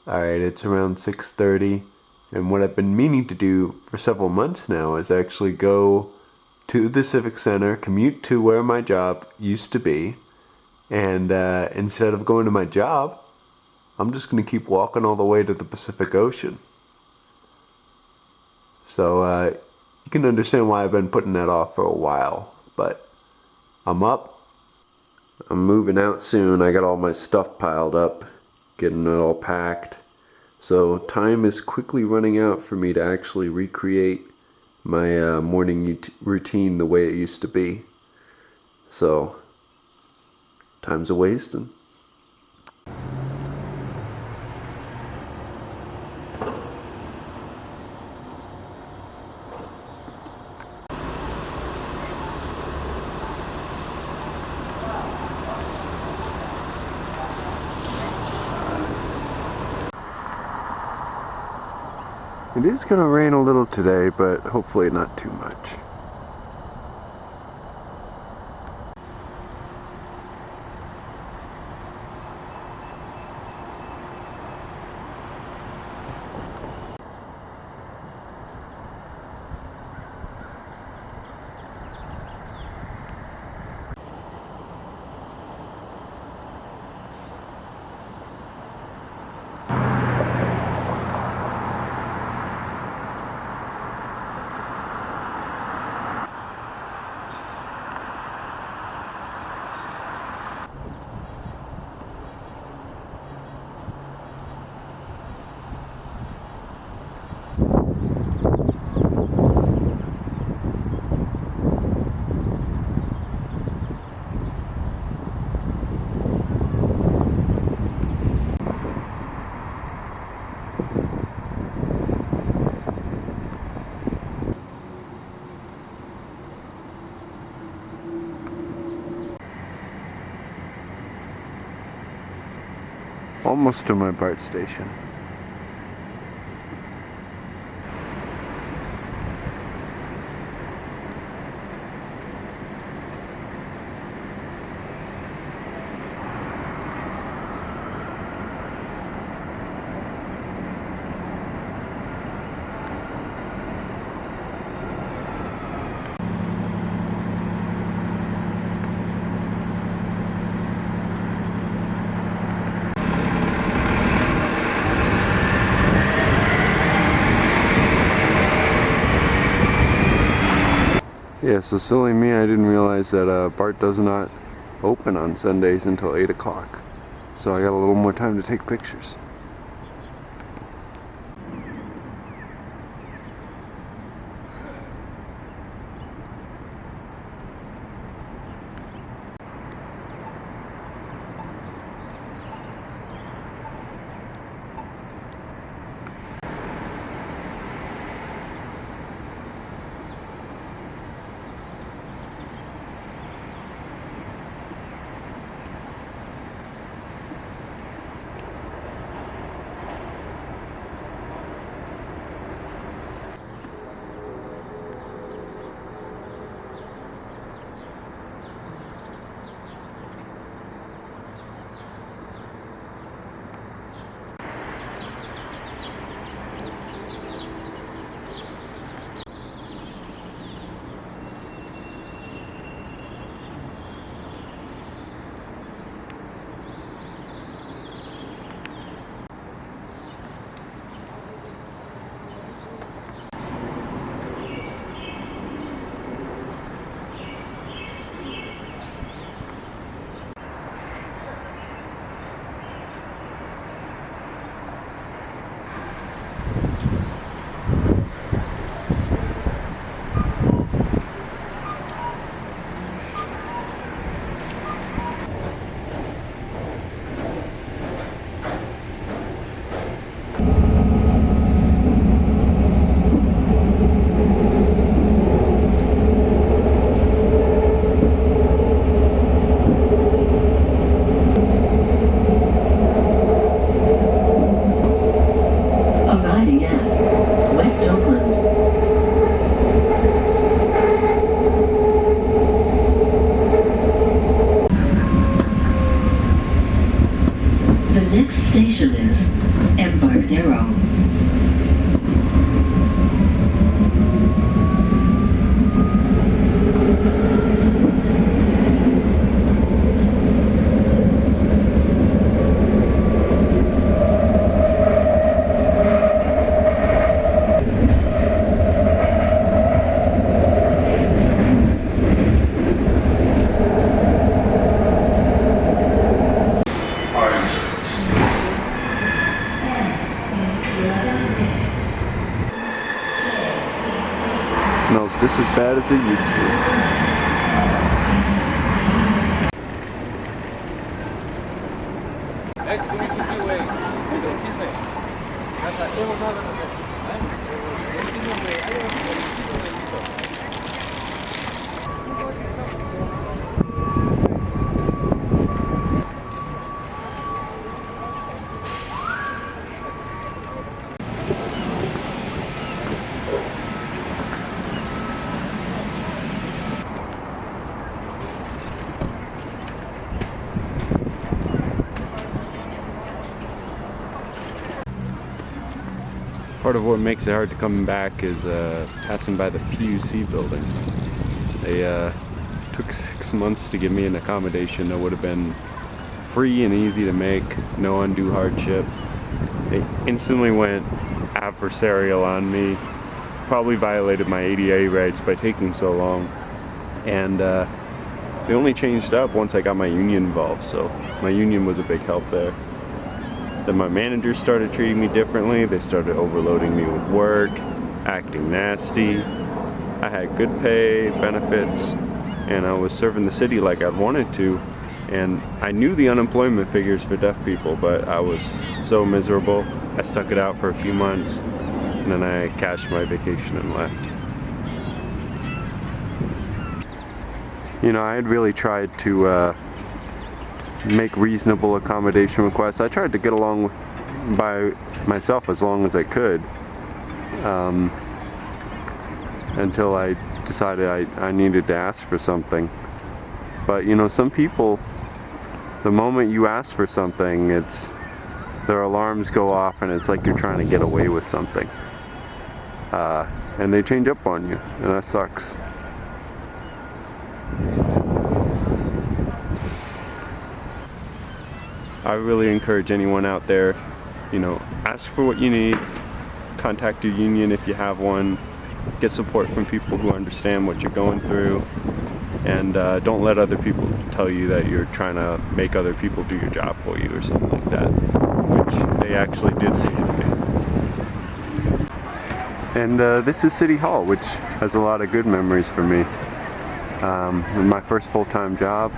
Alright, it's around 6:30, and what I've been meaning to do for several months now is actually go to the Civic Center, commute to where my job used to be, and instead of going to my job, I'm just going to keep walking all the way to the Pacific Ocean. So you can understand why I've been putting that off for a while, but I'm up. I'm moving out soon. I got all my stuff piled up, getting it all packed. So time is quickly running out for me to actually recreate my morning routine the way it used to be. So time's a wasting. It is going to rain a little today, but hopefully not too much. Almost to my BART station. Yeah, so silly me, I didn't realize that BART does not open on Sundays until 8 o'clock. So I got a little more time to take pictures. The next station is Empire. Rodero. Smells just as bad as it used to. Part of what makes it hard to come back is passing by the PUC building. They took 6 months to give me an accommodation that would have been free and easy to make, no undue hardship. They instantly went adversarial on me, probably violated my ADA rights by taking so long, and they only changed up once I got my union involved, so my union was a big help there. Then my managers started treating me differently. They started overloading me with work, acting nasty. I had good pay, benefits, and I was serving the city like I'd wanted to. And I knew the unemployment figures for deaf people, but I was so miserable. I stuck it out for a few months, and then I cashed my vacation and left. You know, I had really tried to make reasonable accommodation requests. I tried to get along by myself as long as I could, until I decided I needed to ask for something. But you know, some people, the moment you ask for something, their alarms go off and it's like you're trying to get away with something, and they change up on you, and that sucks. I really encourage anyone out there, you know, ask for what you need, contact your union if you have one, get support from people who understand what you're going through, and don't let other people tell you that you're trying to make other people do your job for you or something like that, which they actually did say to me. And this is City Hall, which has a lot of good memories for me. In my first full-time job,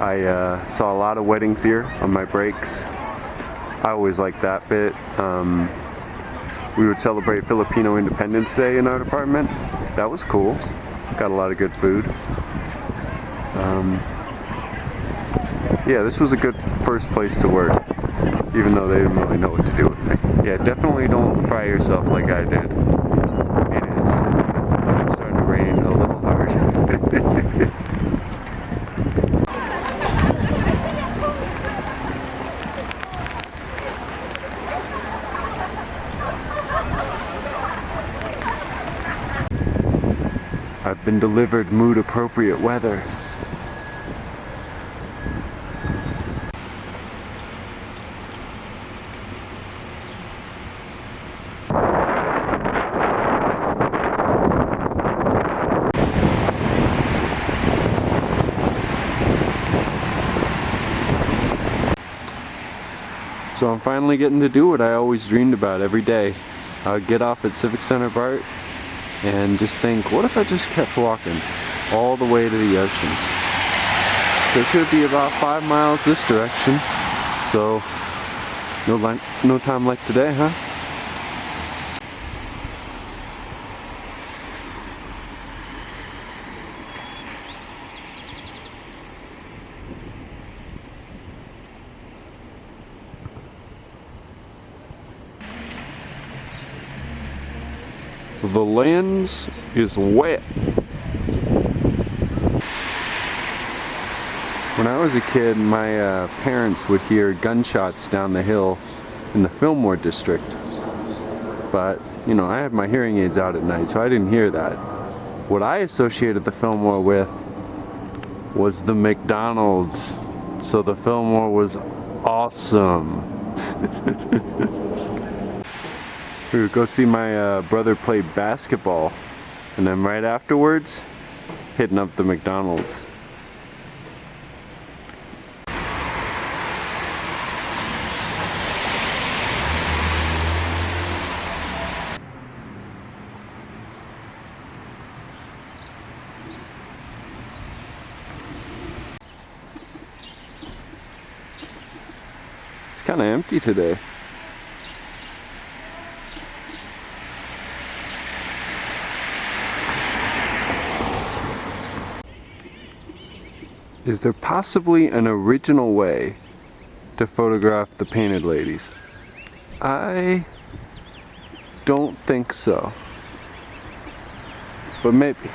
I saw a lot of weddings here on my breaks. I always liked that bit. We would celebrate Filipino Independence Day in our department. That was cool. Got a lot of good food. Yeah, this was a good first place to work, even though they didn't really know what to do with me. Yeah, definitely don't fry yourself like I did. It is starting to rain a little hard. I've been delivered mood-appropriate weather. So I'm finally getting to do what I always dreamed about every day. I would get off at Civic Center BART and just think, what if I just kept walking all the way to the ocean? So it should be about 5 miles this direction. So no time like today, huh? The lens is wet. When I was a kid, my parents would hear gunshots down the hill in the Fillmore district. But, you know, I had my hearing aids out at night, so I didn't hear that. What I associated the Fillmore with was the McDonald's. So the Fillmore was awesome. We would go see my brother play basketball, and then right afterwards, hitting up the McDonald's. It's kind of empty today. Is there possibly an original way to photograph the painted ladies? I don't think so, but maybe.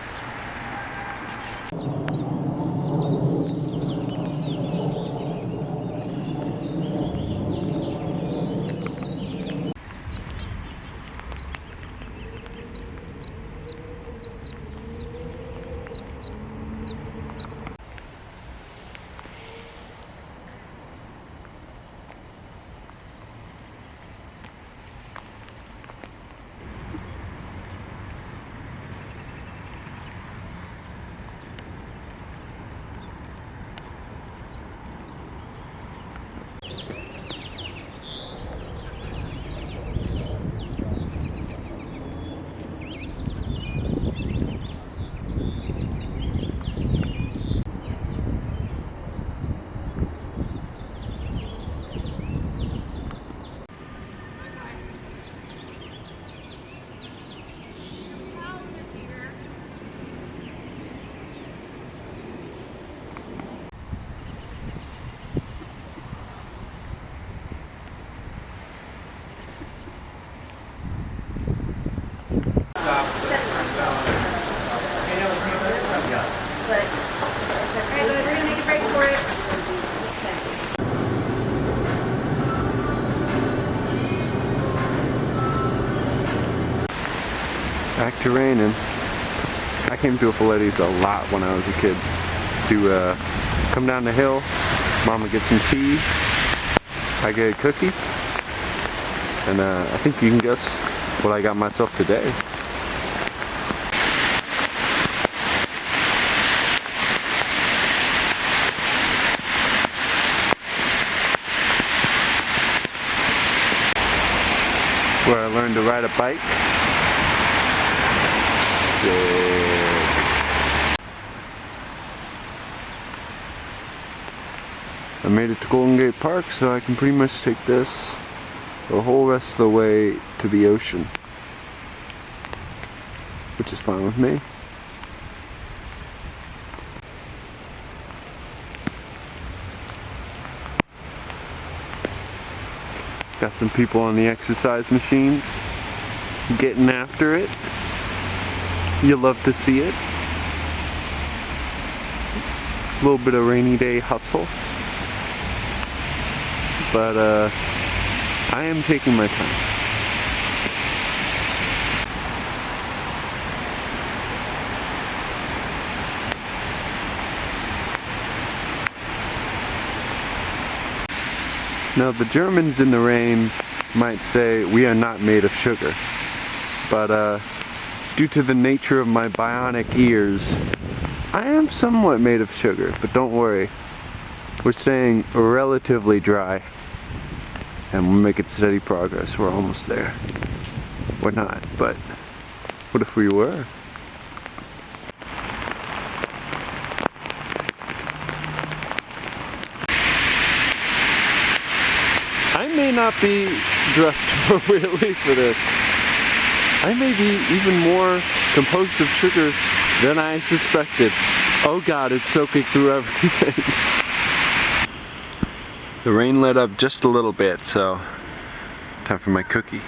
Back to raining. I came to a Filetti's a lot when I was a kid to come down the hill, Mama get some tea, I get a cookie, and I think you can guess what I got myself today. Where I learned to ride a bike. I made it to Golden Gate Park, so I can pretty much take this the whole rest of the way to the ocean, which is fine with me. Got some people on the exercise machines getting after it. You love to see it. A little bit of rainy day hustle. But I am taking my time. Now the Germans in the rain might say we are not made of sugar, but due to the nature of my bionic ears, I am somewhat made of sugar, but don't worry. We're staying relatively dry, and we're making steady progress. We're almost there. We're not, but what if we were? I may not be dressed appropriately for this. I may be even more composed of sugar than I suspected. Oh God, it's soaking through everything. The rain let up just a little bit, so time for my cookie.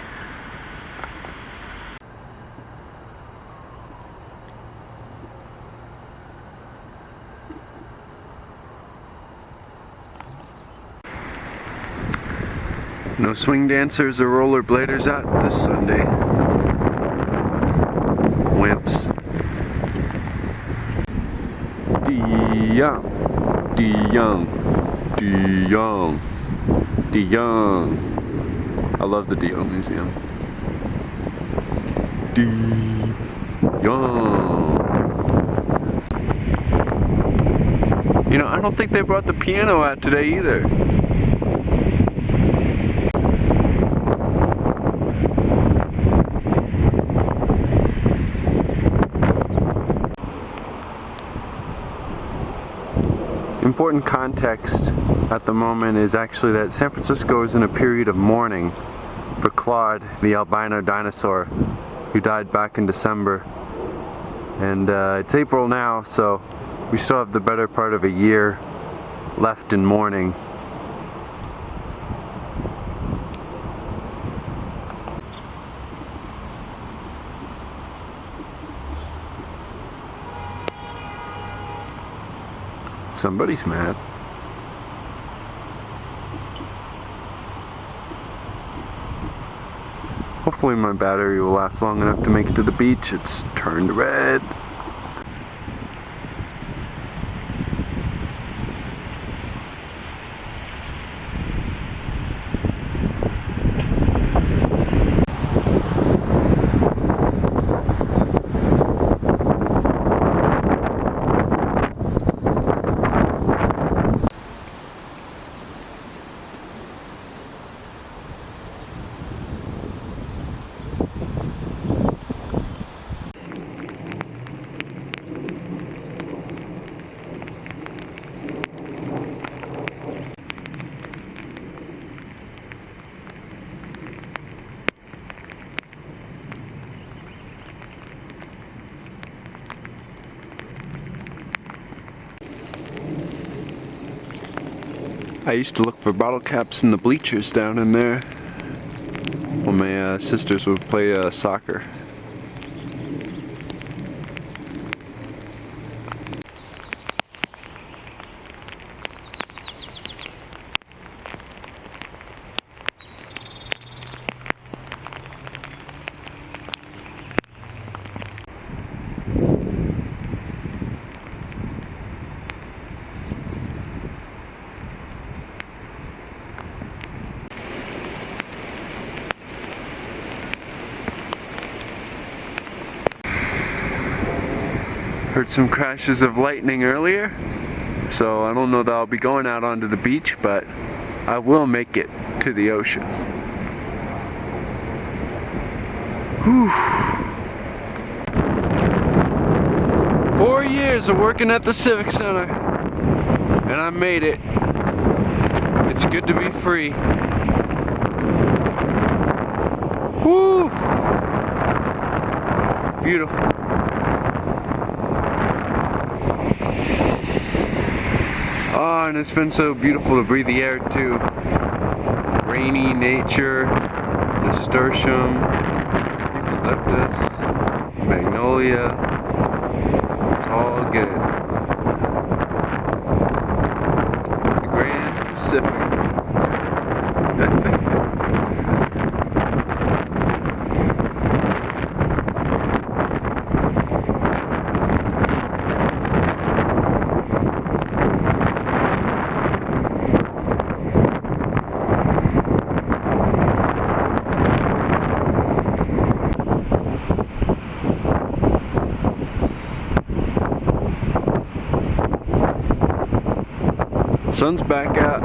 No swing dancers or rollerbladers out this Sunday. Wimps. De Young. I love the De Young Museum. De Young. You know, I don't think they brought the piano out today either. Important context at the moment is actually that San Francisco is in a period of mourning for Claude, the albino dinosaur who died back in December. And it's April now, so we still have the better part of a year left in mourning. Somebody's mad. Hopefully my battery will last long enough to make it to the beach. It's turned red. I used to look for bottle caps in the bleachers down in there when my sisters would play soccer. Heard some crashes of lightning earlier, so I don't know that I'll be going out onto the beach, but I will make it to the ocean. Whew. 4 years of working at the Civic Center, and I made it. It's good to be free. Woo! Beautiful. Oh, and it's been so beautiful to breathe the air too. Rainy nature, nasturtium, eucalyptus, magnolia. It's all good. The Grand Pacific. Sun's back out.